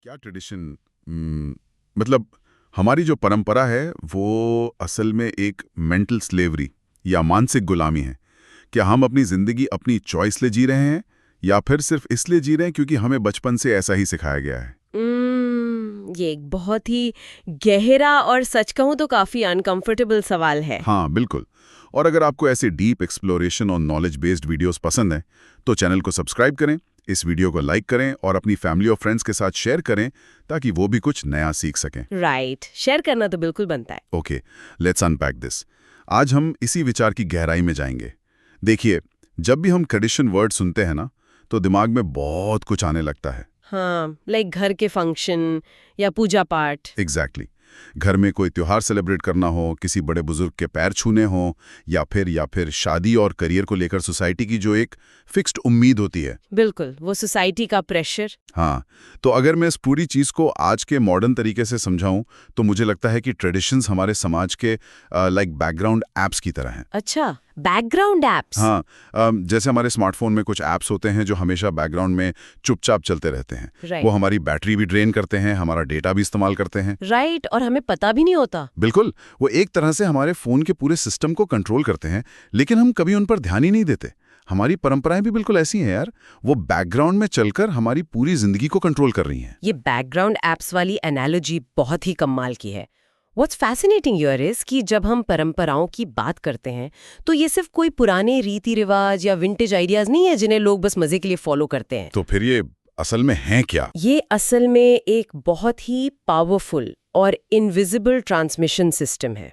क्या ट्रेडिशन मतलब हमारी जो परंपरा है वो असल में एक मेंटल स्लेवरी या मानसिक गुलामी है। क्या हम अपनी जिंदगी अपनी चॉइस ले जी रहे हैं या फिर सिर्फ इसलिए जी रहे हैं क्योंकि हमें बचपन से ऐसा ही सिखाया गया है? ये एक बहुत ही गहरा और सच कहूं तो काफी अनकंफर्टेबल सवाल है। हाँ, बिल्कुल। और अगर आपको ऐसे डीप एक्सप्लोरेशन और नॉलेज बेस्ड वीडियोस पसंद हैं तो चैनल को सब्सक्राइब करें, इस वीडियो को लाइक करें और अपनी फैमिली और फ्रेंड्स के साथ शेयर करें ताकि वो भी कुछ नया सीख सकें। राइट, शेयर करना तो बिल्कुल बनता है। Okay, let's unpack this. आज हम इसी विचार की गहराई में जाएंगे। देखिए, जब भी हम ट्रेडिशन वर्ड सुनते हैं ना, तो दिमाग में बहुत कुछ आने लगता है। हाँ, लाइक घर के फंक्शन या पूजा पाठ। एग्जैक्टली घर में कोई त्योहार सेलिब्रेट करना हो, किसी बड़े बुजुर्ग के पैर छूने हो, या फिर शादी और करियर को लेकर सोसाइटी की जो एक फिक्स्ड उम्मीद होती है। बिल्कुल, वो सोसाइटी का प्रेशर। हाँ, तो अगर मैं इस पूरी चीज़ को आज के मॉडर्न तरीके से समझाऊं तो मुझे लगता है कि ट्रेडिशंस हमारे समाज के लाइक बैकग्राउंड ऐप्स की तरह हैं। अच्छा, बैकग्राउंड एप्स। हाँ, जैसे हमारे स्मार्टफोन में कुछ ऐप्स होते हैं जो हमेशा बैकग्राउंड में चुपचाप चलते रहते हैं। राइट। वो हमारी बैटरी भी ड्रेन करते हैं, हमारा डेटा भी इस्तेमाल करते हैं। राइट, और हमें पता भी नहीं होता। बिल्कुल, वो एक तरह से हमारे फोन के पूरे सिस्टम को कंट्रोल करते हैं, लेकिन हम कभी उन पर ध्यान ही नहीं देते। हमारी परंपराएं भी बिल्कुल ऐसी हैं यार, वो बैकग्राउंड में चलकर हमारी पूरी जिंदगी को कंट्रोल कर रही हैं। ये बैकग्राउंड एप्स वाली एनालॉजी बहुत ही कमाल की है। What's fascinating here is कि जब हम परंपराओं की बात करते हैं तो ये सिर्फ कोई पुराने रीति रिवाज या विंटेज आइडियाज नहीं है जिन्हें लोग बस मजे के लिए फॉलो करते हैं। तो फिर ये असल में है क्या? ये असल में एक बहुत ही पावरफुल और इनविजिबल ट्रांसमिशन सिस्टम है।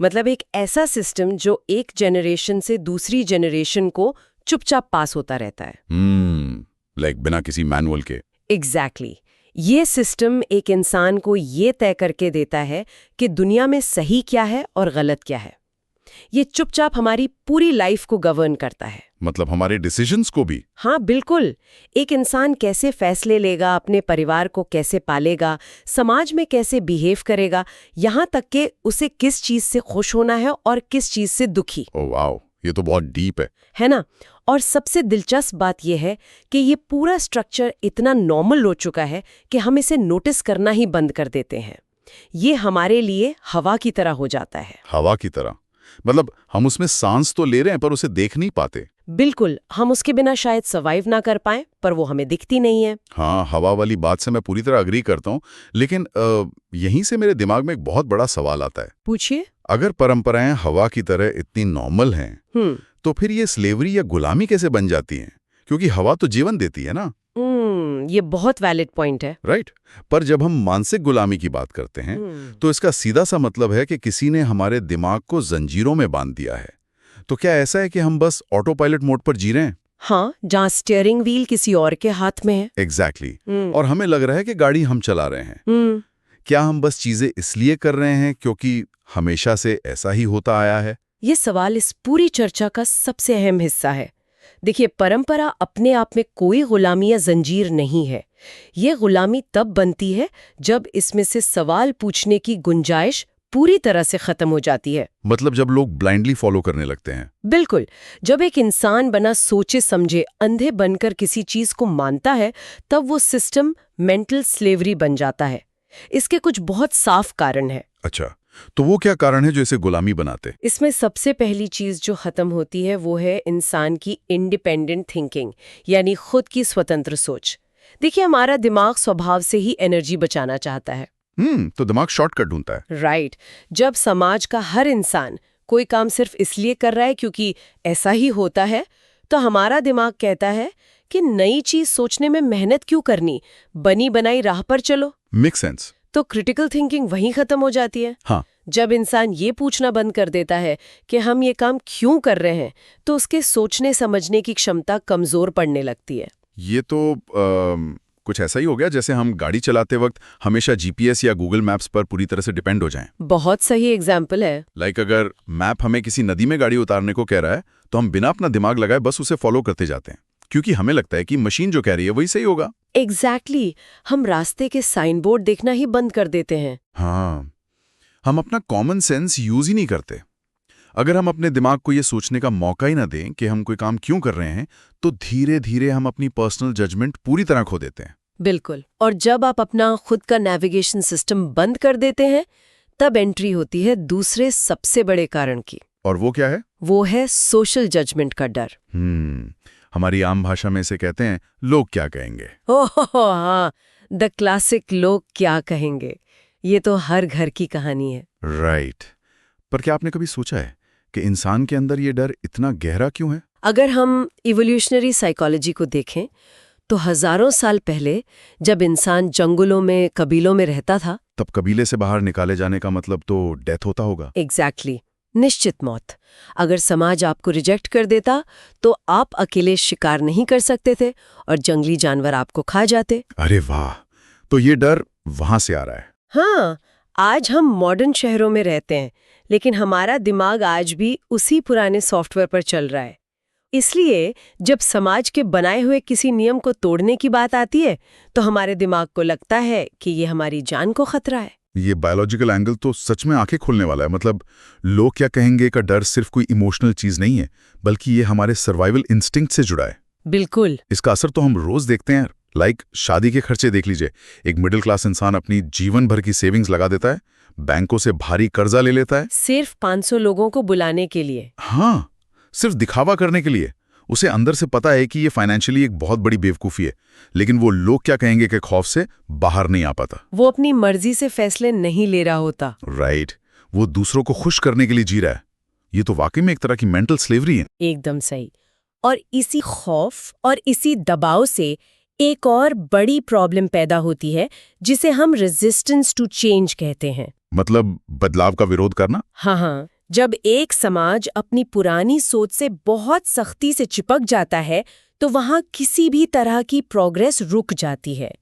मतलब एक ऐसा सिस्टम जो एक जनरेशन से दूसरी जनरेशन को चुपचाप पास होता रहता है। लाइक बिना किसी मैनुअल के। एग्जैक्टली। ये सिस्टम एक इंसान को ये तय करके देता है कि दुनिया में सही क्या है और गलत क्या है। ये चुपचाप हमारी पूरी लाइफ को गवर्न करता है। मतलब हमारे डिसीजंस को भी? हाँ बिल्कुल। एक इंसान कैसे फैसले लेगा, अपने परिवार को कैसे पालेगा, समाज में कैसे बिहेव करेगा, यहाँ तक कि उसे किस चीज से खुश होना है और किस चीज से दुखी। ओह वाओ, ये तो बहुत डीप है ना? और सबसे दिलचस्प बात यह है कि ये पूरा स्ट्रक्चर इतना नॉर्मल हो चुका है कि हम इसे नोटिस करना ही बंद कर देते हैं। ये हमारे लिए हवा की तरह हो जाता है। हवा की तरह? मतलब हम उसमें सांस तो ले रहे हैं पर उसे देख नहीं पाते। बिल्कुल, हम उसके बिना शायद सर्वाइव ना कर पाएं, पर वो हमें दिखती नहीं है। हाँ, हवा वाली बात से मैं पूरी तरह अग्री करता हूँ, लेकिन यहीं से मेरे दिमाग में एक बहुत बड़ा सवाल आता है। पूछिए। अगर परंपराएं हवा की तरह इतनी नॉर्मल हैं, तो फिर ये स्लेवरी या गुलामी कैसे बन जाती हैं? क्योंकि हवा तो जीवन देती है ना। ये बहुत वैलिड पॉइंट है। राइट। पर जब हम मानसिक गुलामी की बात करते हैं तो इसका सीधा सा मतलब है कि किसी ने हमारे दिमाग को जंजीरों में बांध दिया है। तो क्या ऐसा है कि हम बस ऑटो पायलट मोड पर जी रहे हैं? हाँ, जहाँ स्टीयरिंग व्हील किसी और के हाथ में है। एग्जैक्टली। और हमें लग रहा है कि गाड़ी हम चला रहे हैं। क्या हम बस चीजें इसलिए कर रहे हैं क्योंकि हमेशा से ऐसा ही होता आया है? ये सवाल इस पूरी चर्चा का सबसे अहम हिस्सा है। देखिए, परंपरा अपने आप में कोई गुलामी या जंजीर नहीं है। ये गुलामी तब बनती है जब इसमें से सवाल पूछने की गुंजाइश पूरी तरह से खत्म हो जाती है। मतलब जब लोग ब्लाइंडली फॉलो करने लगते हैं। बिल्कुल। जब एक इंसान बना सोचे समझे अंधे बनकर किसी चीज को मानता है, तब वो सिस्टम मेंटल स्लेवरी बन जाता है। इसके कुछ बहुत साफ कारण है। अच्छा, तो वो क्या कारण है जो इसे गुलामी बनाते? इसमें सबसे पहली चीज जो खत्म होती है वो है इंसान की इंडिपेंडेंट थिंकिंग, यानी खुद की स्वतंत्र सोच। देखिए, हमारा दिमाग स्वभाव से ही एनर्जी बचाना चाहता है। तो दिमाग शॉर्टकट ढूंढता है। राइट। जब समाज का हर इंसान कोई काम सिर्फ इसलिए कर रहा है क्योंकि ऐसा ही होता है, तो हमारा दिमाग कहता है कि नई चीज सोचने में मेहनत क्यों करनी, बनी बनाई राह पर चलो। Make sense. तो क्रिटिकल थिंकिंग वहीं खत्म हो जाती है। हाँ। जब इंसान ये पूछना बंद कर देता है कि हम ये काम क्यों कर रहे हैं, तो उसके सोचने समझने की क्षमता कमजोर पड़ने लगती है। ये तो कुछ ऐसा ही हो गया जैसे हम गाड़ी चलाते वक्त हमेशा जीपीएस या गूगल मैप्स पर पूरी तरह से डिपेंड हो जाएं। बहुत सही एग्जाम्पल है। लाइक अगर मैप हमें किसी नदी में गाड़ी उतारने को कह रहा है तो हम बिना अपना दिमाग लगाए बस उसे फॉलो करते जाते हैं, क्योंकि हमें लगता है कि मशीन जो कह रही है वही सही होगा। एग्जैक्टली। हम रास्ते के साइन बोर्ड देखना ही बंद कर देते हैं। हाँ, हम अपना कॉमन सेंस यूज ही नहीं करते। अगर हम अपने दिमाग को ये सोचने का मौका ही ना दें कि हम कोई काम क्यों कर रहे हैं, तो धीरे धीरे हम अपनी पर्सनल जजमेंट पूरी तरह खो देते हैं। बिल्कुल। और जब आप अपना खुद का नेविगेशन सिस्टम बंद कर देते हैं, तब एंट्री होती है दूसरे सबसे बड़े कारण की। और वो क्या है? वो है सोशल जजमेंट का डर। हमारी आम भाषा में इसे कहते हैं लोग क्या कहेंगे। ओह हाँ, द क्लासिक लोग क्या कहेंगे। ये तो हर घर की कहानी है। राइट। पर क्या आपने कभी सोचा है कि इंसान के अंदर ये डर इतना गहरा क्यों है? अगर हम इवोल्यूशनरी साइकोलॉजी को देखें तो हजारों साल पहले जब इंसान जंगलों में कबीलों में रहता था, तब कबीले से बाहर निकाले जाने का मतलब तो डेथ होता होगा। एग्जैक्टली, निश्चित मौत। अगर समाज आपको रिजेक्ट कर देता तो आप अकेले शिकार नहीं कर सकते थे और जंगली जानवर आपको खा जाते। अरे वाह, तो ये डर वहां से आ रहा है। हाँ, आज हम मॉडर्न शहरों में रहते हैं, लेकिन हमारा दिमाग आज भी उसी पुराने सॉफ्टवेयर पर चल रहा है। इसलिए जब समाज के बनाए हुए किसी नियम को तोड़ने की बात आती है तो हमारे दिमाग को लगता है कि ये हमारी जान को खतरा है। ये बायोलॉजिकल एंगल तो सच में आंखें खोलने वाला है। मतलब लोग क्या कहेंगे का डर सिर्फ कोई इमोशनल चीज नहीं है, बल्कि ये हमारे सर्वाइवल इंस्टिंक्ट से जुड़ा है। बिल्कुल। इसका असर तो हम रोज देखते हैं। लाइक शादी के खर्चे देख लीजिए। एक मिडिल क्लास इंसान अपनी जीवन भर की सेविंग्स लगा देता है, बैंकों से भारी कर्जा ले लेता है, सिर्फ 500 लोगों को बुलाने के लिए। हाँ, सिर्फ दिखावा करने के लिए। उसे अंदर से पता है कि ये फाइनेंशियली एक बहुत बड़ी बेवकूफ़ी है, लेकिन वो लोग क्या कहेंगे के खौफ से बाहर नहीं आ पाता। वो अपनी मर्जी से फैसले नहीं ले रहा होता। राइट। वो दूसरों को खुश करने के लिए जी रहा है। ये तो वाकई में एक तरह की मेंटल स्लेवरी है। एकदम सही। और इसी खौफ और इसी दबाव से एक और बड़ी प्रॉब्लम पैदा होती है जिसे हम रेजिस्टेंस टू चेंज कहते हैं। मतलब बदलाव का विरोध करना। हाँ, जब एक समाज अपनी पुरानी सोच से बहुत सख्ती से चिपक जाता है तो वहां किसी भी तरह की प्रोग्रेस रुक जाती है।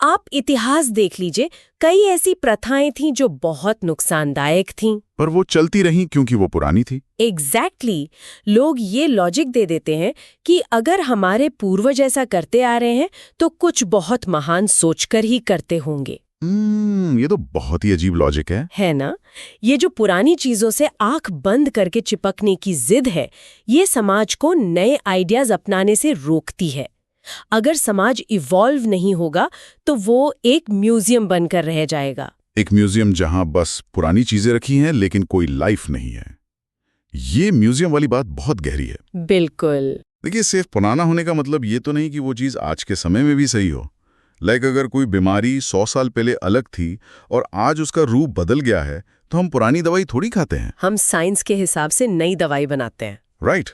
आप इतिहास देख लीजिए, कई ऐसी प्रथाएं थीं जो बहुत नुकसानदायक थीं। पर वो चलती रहीं क्योंकि वो पुरानी थी। एग्जैक्टली। लोग ये लॉजिक दे देते हैं कि अगर हमारे पूर्वज ऐसा करते आ रहे हैं तो कुछ बहुत महान सोचकर ही करते होंगे। ये तो बहुत ही अजीब लॉजिक है ना? ये जो पुरानी चीजों से आंख बंद करके चिपकने की जिद है, ये समाज को नए आइडियाज अपनाने से रोकती है। अगर समाज इवॉल्व नहीं होगा तो वो एक म्यूजियम बनकर रह जाएगा। एक म्यूजियम जहां बस पुरानी चीजें रखी हैं लेकिन कोई लाइफ नहीं है। ये म्यूजियम वाली बात बहुत गहरी है। बिल्कुल। देखिए, सिर्फ पुराना होने का मतलब ये तो नहीं कि वो चीज आज के समय में भी सही हो। लाइक अगर कोई बीमारी 100 साल पहले अलग थी और आज उसका रूप बदल गया है तो हम पुरानी दवाई थोड़ी खाते हैं। हम साइंस के हिसाब से नई दवाई बनाते हैं। राइट।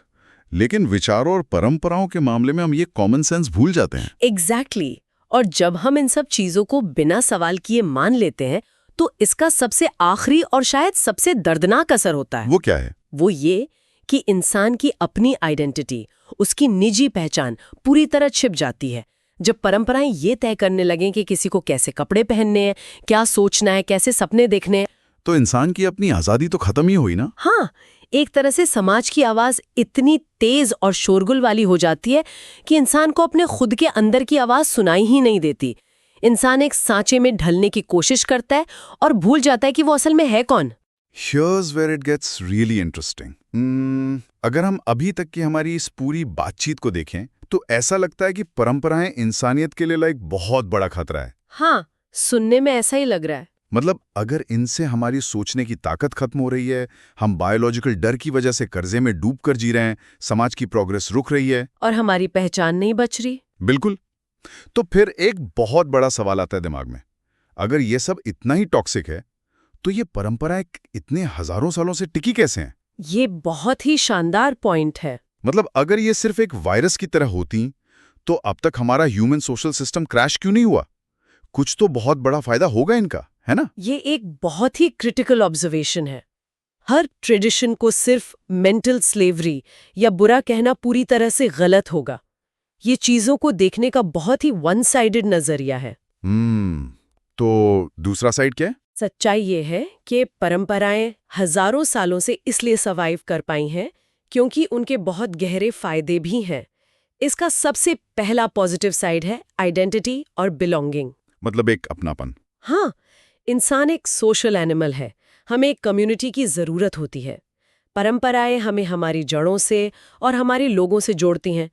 लेकिन विचारों और परंपराओं के मामले में हम ये कॉमन सेंस भूल जाते हैं। एग्जैक्टली। और जब हम इन सब चीजों को बिना सवाल किए मान लेते हैं तो इसका सबसे आखिरी और शायद सबसे दर्दनाक असर होता है। वो क्या है? वो ये कि इंसान की अपनी आइडेंटिटी, उसकी निजी पहचान पूरी तरह छिप जाती है। जब परंपराएं ये तय करने लगें कि किसी को कैसे कपड़े पहनने हैं, क्या सोचना है, कैसे सपने देखने हैं, तो इंसान की अपनी आजादी तो खत्म ही हुई ना। हाँ, एक तरह से समाज की आवाज इतनी तेज और शोरगुल वाली हो जाती है कि इंसान को अपने खुद के अंदर की आवाज सुनाई ही नहीं देती। इंसान एक सांचे में ढलने की कोशिश करता है और भूल जाता है कि वो असल में है कौन। Here's where it gets really interesting. अगर हम अभी तक की हमारी इस पूरी बातचीत को देखें तो ऐसा लगता है कि परंपराएं इंसानियत के लिए लाइक बहुत बड़ा खतरा है। हाँ, सुनने में ऐसा ही लग रहा है। मतलब अगर इनसे हमारी सोचने की ताकत खत्म हो रही है, हम बायोलॉजिकल डर की वजह से कर्जे में डूब कर जी रहे हैं, समाज की प्रोग्रेस रुक रही है और हमारी पहचान नहीं बच रही। बिल्कुल। तो फिर एक बहुत बड़ा सवाल आता है दिमाग में, अगर ये सब इतना ही टॉक्सिक है तो ये परंपराएं इतने हजारों सालों से टिकी कैसे हैं? ये बहुत ही शानदार पॉइंट है। मतलब अगर ये सिर्फ एक वायरस की तरह होती तो अब तक हमारा ह्यूमन सोशल सिस्टम क्रैश क्यों नहीं हुआ? कुछ तो बहुत बड़ा फायदा होगा इनका, है ना? ये एक बहुत ही क्रिटिकल ऑब्जर्वेशन है। हर ट्रेडिशन को सिर्फ मेंटल स्लेवरी या बुरा कहना पूरी तरह से गलत होगा। ये चीजों को देखने का बहुत ही वन साइडेड नजरिया है। तो दूसरा साइड क्या है? सच्चाई ये है कि परंपराएं हजारों सालों से इसलिए सर्वाइव कर पाई हैं क्योंकि उनके बहुत गहरे फायदे भी हैं। इसका सबसे पहला पॉजिटिव साइड है आइडेंटिटी और बिलोंगिंग। मतलब एक अपनापन। हाँ, इंसान एक सोशल एनिमल है। हमें एक कम्युनिटी की जरूरत होती है। परंपराएं हमें हमारी जड़ों से और हमारे लोगों से जोड़ती हैं।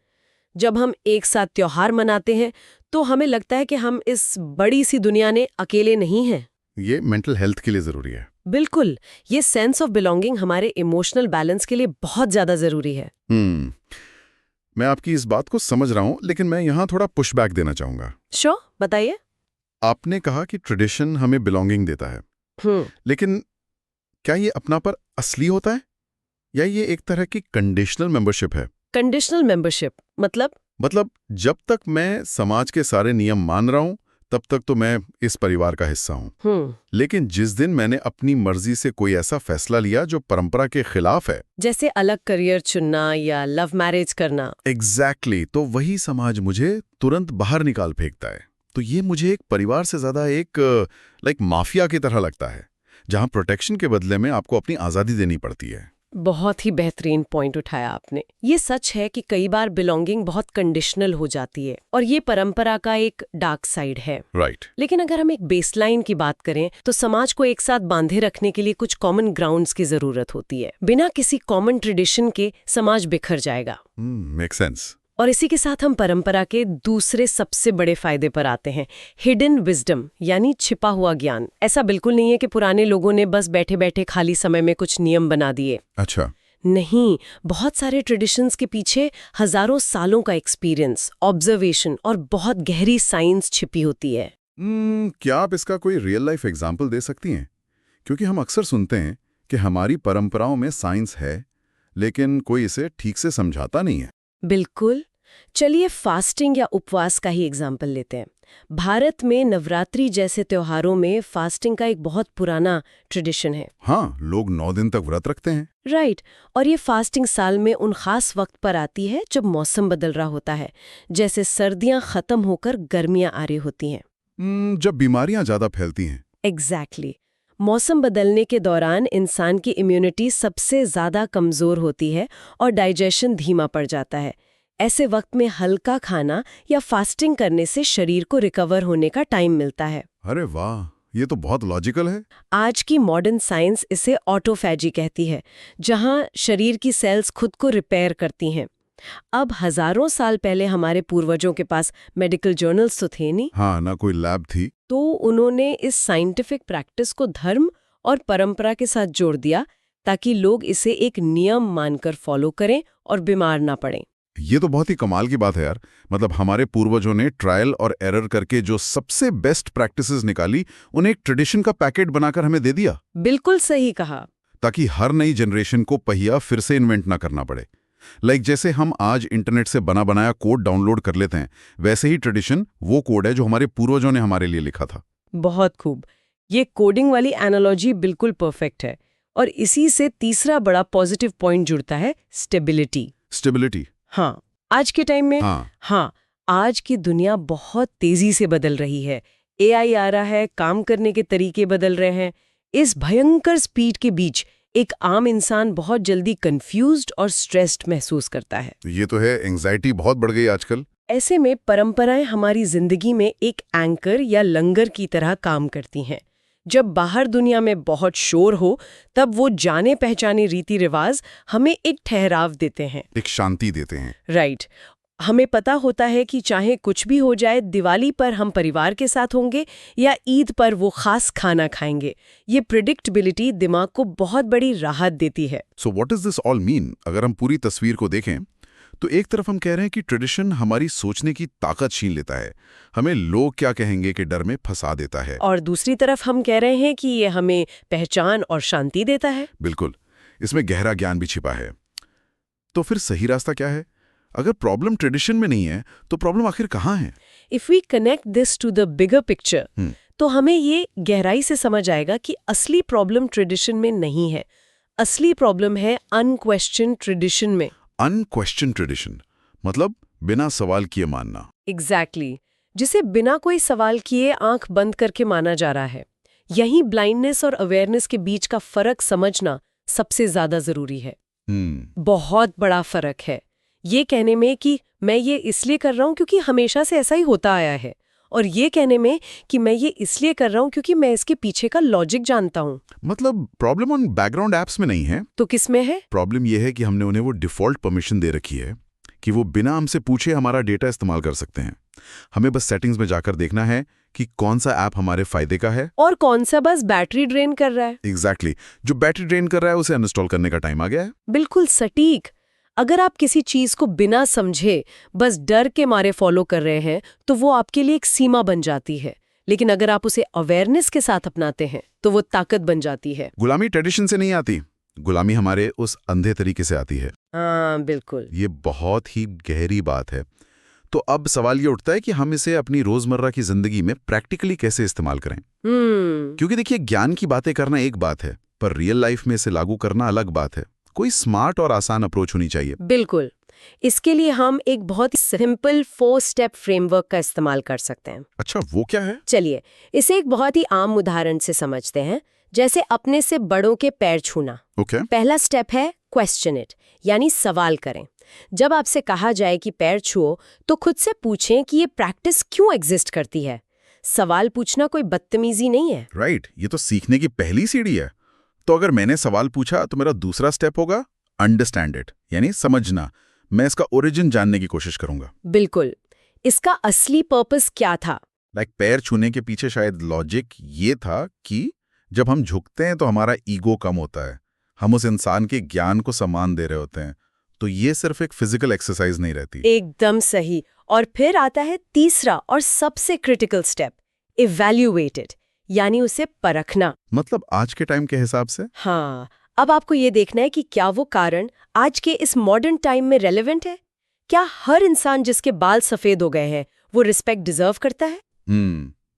जब हम एक साथ त्योहार मनाते हैं तो हमें लगता है कि हम इस बड़ी सी दुनिया में अकेले नहीं हैं। ये मेंटल हेल्थ के लिए जरूरी है। बिल्कुल, ये सेंस ऑफ बिलोंगिंग हमारे इमोशनल बैलेंस के लिए बहुत ज्यादा जरूरी है। मैं आपकी इस बात को समझ रहा हूं, लेकिन मैं यहाँ थोड़ा पुशबैक देना चाहूंगा। श्योर, बताइए। आपने कहा कि ट्रेडिशन हमें बिलोंगिंग देता है, लेकिन क्या ये अपना पर असली होता है या ये एक तरह की कंडीशनल मेंबरशिप है? कंडीशनल मेंबरशिप मतलब जब तक मैं समाज के सारे नियम मान रहा हूं तब तक तो मैं इस परिवार का हिस्सा हूं। लेकिन जिस दिन मैंने अपनी मर्जी से कोई ऐसा फैसला लिया जो परंपरा के खिलाफ है, जैसे अलग करियर चुनना या लव मैरिज करना, एग्जैक्टली, तो वही समाज मुझे तुरंत बाहर निकाल फेंकता है। तो ये मुझे एक परिवार से ज्यादा एक माफिया की तरह लगता है, जहां प्रोटेक्शन के बदले में आपको अपनी आजादी देनी पड़ती है। बहुत ही बेहतरीन पॉइंट उठाया आपने। ये सच है कि कई बार बिलोंगिंग बहुत कंडीशनल हो जाती है और ये परंपरा का एक डार्क साइड है। राइट। लेकिन अगर हम एक बेसलाइन की बात करें तो समाज को एक साथ बांधे रखने के लिए कुछ कॉमन ग्राउंड्स की जरूरत होती है। बिना किसी कॉमन ट्रेडिशन के समाज बिखर जाएगा। Make sense. और इसी के साथ हम परंपरा के दूसरे सबसे बड़े फायदे पर आते हैं, हिडन विजडम, यानी छिपा हुआ ज्ञान। ऐसा बिल्कुल नहीं है कि पुराने लोगों ने बस बैठे बैठे खाली समय में कुछ नियम बना दिए। अच्छा। नहीं, बहुत सारे ट्रेडिशंस के पीछे हजारों सालों का एक्सपीरियंस, ऑब्जर्वेशन और बहुत गहरी साइंस छिपी होती है। क्या आप इसका कोई रियल लाइफ एग्जाम्पल दे सकती हैं? क्योंकि हम अक्सर सुनते हैं कि हमारी परंपराओं में साइंस है, लेकिन कोई इसे ठीक से समझाता नहीं है। बिल्कुल। चलिए फास्टिंग या उपवास का ही एग्जाम्पल लेते हैं। भारत में नवरात्रि जैसे त्योहारों में फास्टिंग का एक बहुत पुराना ट्रेडिशन है। हाँ, लोग 9 दिन तक व्रत रखते हैं। राइट। और ये फास्टिंग साल में उन खास वक्त पर आती है जब मौसम बदल रहा होता है, जैसे सर्दियां खत्म होकर गर्मियां आ रही होती हैं। जब बीमारियां ज्यादा फैलती हैं। एग्जैक्टली। मौसम बदलने के दौरान इंसान की इम्यूनिटी सबसे ज्यादा कमजोर होती है और डाइजेशन धीमा पड़ जाता है। ऐसे वक्त में हल्का खाना या फास्टिंग करने से शरीर को रिकवर होने का टाइम मिलता है। अरे वाह, ये तो बहुत लॉजिकल है। आज की मॉडर्न साइंस इसे ऑटोफैजी कहती है, जहां शरीर की सेल्स खुद को रिपेयर करती हैं। अब हजारों साल पहले हमारे पूर्वजों के पास मेडिकल जर्नल्स तो थे नहीं। हाँ, ना कोई लैब थी। तो उन्होंने इस साइंटिफिक प्रैक्टिस को धर्म और परंपरा के साथ जोड़ दिया ताकि लोग इसे एक नियम मानकर फॉलो करें और बीमार ना पड़ें। ये तो बहुत ही कमाल की बात है यार। मतलब हमारे पूर्वजों ने ट्रायल और एरर करके जो सबसे बेस्ट प्रैक्टिसेस निकाली, उन्हें एक ट्रेडिशन का पैकेट बनाकर हमें दे दिया। बिल्कुल सही कहा। ताकि हर नई जनरेशन को पहिया फिर से इन्वेंट ना करना पड़े। जैसे हम आज इंटरनेट से बना बनाया कोड डाउनलोड कर लेते हैं, वैसे ही ट्रेडिशन वो कोड है जो हमारे पूर्वजों ने हमारे लिए लिखा था। बहुत खूब। ये कोडिंग वाली एनालॉजी बिल्कुल परफेक्ट है। और इसी से तीसरा बड़ा पॉजिटिव पॉइंट जुड़ता है, स्टेबिलिटी। स्टेबिलिटी। हाँ, आज के टाइम में हाँ, आज की दुनिया बहुत तेजी से बदल रही है। एआई आ रहा है, काम करने के तरीके बदल रहे हैं। इस भयंकर स्पीड के बीच एक आम इंसान बहुत जल्दी कंफ्यूज्ड और स्ट्रेस्ड महसूस करता है। ये तो है, एंजाइटी बहुत बढ़ गई आजकल। ऐसे में परंपराएं हमारी जिंदगी में एक एंकर या लंगर की तरह काम करती हैं। जब बाहर दुनिया में बहुत शोर हो, तब वो जाने पहचाने रीति रिवाज हमें एक ठहराव देते हैं, एक शांति देते हैं। राइट। हमें पता होता है कि चाहे कुछ भी हो जाए, दिवाली पर हम परिवार के साथ होंगे या ईद पर वो खास खाना खाएंगे। ये प्रिडिक्टेबिलिटी दिमाग को बहुत बड़ी राहत देती है। So what does this all mean? अगर हम पूरी तस्वीर को देखें तो एक तरफ हम कह रहे हैं कि ट्रेडिशन हमारी सोचने की ताकत छीन लेता है, हमें लोग क्या कहेंगे के डर में फंसा देता है। और दूसरी तरफ हम कह रहे हैं कि ये हमें पहचान और शांति देता है। बिल्कुल, इसमें गहरा ज्ञान भी छिपा है। तो फिर सही रास्ता क्या है? अगर प्रॉब्लम ट्रेडिशन में नहीं है तो प्रॉब्लम आखिर कहाँ है? If we connect this to the bigger picture, तो हमें ये गहराई से समझ आएगा कि असली प्रॉब्लम ट्रेडिशन में नहीं है। असली प्रॉब्लम है अनक्वेश्चन ट्रेडिशन में। अनक्वेश्चन ट्रेडिशन मतलब बिना सवाल किए मानना। एग्जैक्टली, जिसे बिना कोई सवाल किए आंख बंद करके माना जा रहा है। यही ब्लाइंडनेस और अवेयरनेस के बीच का फर्क समझना सबसे ज्यादा जरूरी है। बहुत बड़ा फर्क है ये कहने में कि मैं ये इसलिए कर रहा हूं क्योंकि हमेशा से ऐसा ही होता आया है, और ये कहने में कि मैं ये इसलिए कर रहा हूं क्योंकि मैं इसके पीछे का लॉजिक जानता हूं। मतलब प्रॉब्लम उन बैकग्राउंड एप्स में नहीं है। तो किस में है? प्रॉब्लम ये है कि हमने उन्हें वो डिफॉल्ट परमिशन दे रखी है कि वो बिना हमसे पूछे हमारा डेटा इस्तेमाल कर सकते हैं। हमें बस सेटिंग्स में जाकर देखना है कि कौन सा ऐप हमारे फायदे का है और कौन सा बस बैटरी ड्रेन कर रहा है। एग्जैक्टली जो बैटरी ड्रेन कर रहा है उसे अनइंस्टॉल करने का टाइम आ गया है। बिल्कुल सटीक। अगर आप किसी चीज को बिना समझे बस डर के मारे फॉलो कर रहे हैं तो वो आपके लिए एक सीमा बन जाती है, लेकिन अगर आप उसे अवेयरनेस के साथ अपनाते हैं तो वो ताकत बन जाती है। गुलामी ट्रेडिशन से नहीं आती, गुलामी हमारे उस अंधे तरीके से आती है। हाँ बिल्कुल। ये बहुत ही गहरी बात है। तो अब सवाल ये उठता है कि हम इसे अपनी रोजमर्रा की जिंदगी में प्रैक्टिकली कैसे इस्तेमाल करें। क्योंकि देखिए, ज्ञान की बातें करना एक बात है, पर रियल लाइफ में इसे लागू करना अलग बात है। कोई स्मार्ट और आसान अप्रोच होनी चाहिए। बिल्कुल। इसके लिए हम एक बहुत ही सिंपल 4 स्टेप फ्रेमवर्क का इस्तेमाल कर सकते हैं। अच्छा, वो क्या है? चलिए इसे एक बहुत ही आम उदाहरण से समझते हैं, जैसे अपने से बड़ों के पैर छूना। ओके। पहला स्टेप है क्वेश्चन इट, यानी सवाल करें। जब आपसे कहा जाए कि पैर छुओ तो खुद से पूछें कि ये प्रैक्टिस क्यों एग्जिस्ट करती है। सवाल पूछना कोई बदतमीजी नहीं है। राइट, ये तो सीखने की पहली सीढ़ी है। तो अगर मैंने सवाल पूछा तो मेरा दूसरा स्टेप होगा अंडरस्टैंड इट, यानी समझना। मैं इसका ओरिजिन जानने की कोशिश करूंगा। बिल्कुल। इसका असली पर्पस क्या था? पैर छूने के पीछे शायद लॉजिक ये था कि जब हम झुकते हैं तो हमारा ईगो कम होता है, हम उस इंसान के ज्ञान को सम्मान दे रहे होते हैं। तो ये सिर्फ एक फिजिकल एक्सरसाइज नहीं रहती। एकदम सही। और फिर आता है तीसरा और सबसे क्रिटिकल स्टेप, इवैल्यूएट, यानी उसे परखना। मतलब आज के टाइम के हिसाब से? हाँ, अब आपको ये देखना है कि क्या वो कारण आज के इस मॉडर्न टाइम में रेलेवेंट है। क्या हर इंसान जिसके बाल सफेद हो गए हैं वो रिस्पेक्ट डिजर्व करता है?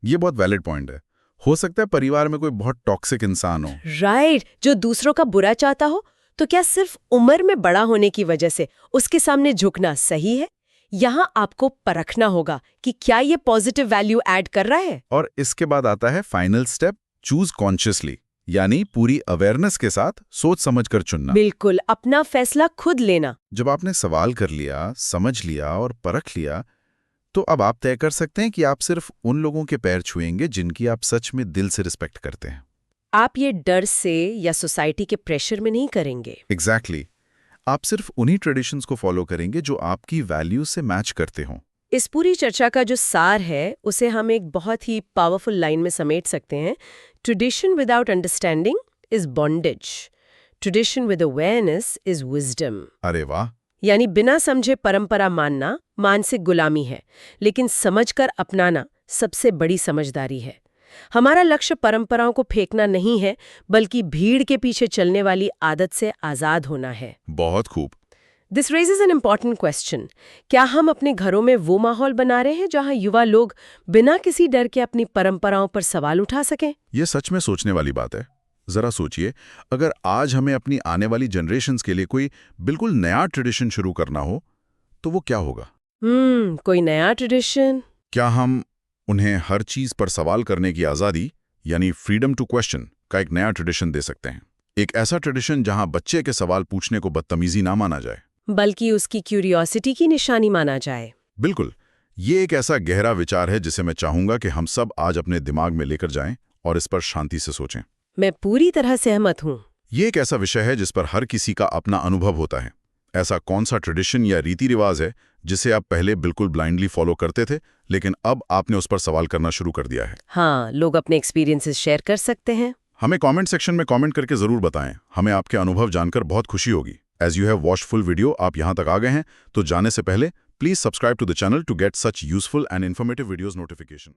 ये बहुत वैलिड पॉइंट है। हो सकता है परिवार में कोई बहुत टॉक्सिक इंसान हो, राइट, जो दूसरों का बुरा चाहता हो। तो क्या सिर्फ उम्र में बड़ा होने की वजह से उसके सामने झुकना सही है? यहाँ आपको परखना होगा कि क्या ये पॉजिटिव वैल्यू ऐड कर रहा है। और इसके बाद आता है फाइनल स्टेप, चूज कॉन्शियसली, यानी पूरी अवेयरनेस के साथ सोच समझ कर चुनना। बिल्कुल, अपना फैसला खुद लेना। जब आपने सवाल कर लिया, समझ लिया और परख लिया, तो अब आप तय कर सकते हैं कि आप सिर्फ उन लोगों के पैर छुएंगे जिनकी आप सच में दिल से रिस्पेक्ट करते हैं। आप ये डर से या सोसाइटी के प्रेशर में नहीं करेंगे। एग्जैक्टली। आप सिर्फ उन्हीं ट्रेडिशंस को फॉलो करेंगे जो आपकी वैल्यूज से मैच करते हों। इस पूरी चर्चा का जो सार है उसे हम एक बहुत ही पावरफुल लाइन में समेट सकते हैं। Tradition without understanding is bondage, tradition with awareness is wisdom. अरे वाह! यानी बिना समझे परंपरा मानना मानसिक गुलामी है, लेकिन समझकर अपनाना सबसे बड़ी समझदारी है। हमारा लक्ष्य परंपराओं को फेंकना नहीं है, बल्कि भीड़ के पीछे चलने वाली आदत से आजाद होना है। बहुत खूब। This raises an important question. क्या हम अपने घरों में वो माहौल बना रहे हैं जहां युवा लोग बिना किसी डर के अपनी परंपराओं पर सवाल उठा सकें? ये सच में सोचने वाली बात है। जरा सोचिए, अगर आज हमें अपनी आने वाली जनरेशन्स के लिए कोई बिल्कुल नया ट्रेडिशन शुरू करना हो, तो वो क्या होगा? कोई नया ट्रेडिशन? क्या हम उन्हें हर चीज पर सवाल करने की आज़ादी, यानी फ्रीडम टू क्वेश्चन, का एक नया ट्रेडिशन दे सकते हैं? एक ऐसा ट्रेडिशन जहां बच्चे के सवाल पूछने को बदतमीजी ना माना जाए, बल्कि उसकी क्यूरियोसिटी की निशानी माना जाए। बिल्कुल। ये एक ऐसा गहरा विचार है जिसे मैं चाहूंगा कि हम सब आज अपने दिमाग में लेकर जाएं और इस पर शांति से सोचें। मैं पूरी तरह सहमत हूँ। ये एक ऐसा विषय है जिस पर हर किसी का अपना अनुभव होता है। ऐसा कौन सा ट्रेडिशन या रीति रिवाज है जिसे आप पहले बिल्कुल ब्लाइंडली फॉलो करते थे, लेकिन अब आपने उस पर सवाल करना शुरू कर दिया है? हाँ, लोग अपने एक्सपीरियंसेस शेयर कर सकते हैं। हमें कमेंट सेक्शन में कमेंट करके जरूर बताएं। हमें आपके अनुभव जानकर बहुत खुशी होगी। As you have watched full video, आप यहाँ तक आ गए हैं, तो जाने से पहले please subscribe to the channel to get such useful and informative videos notification.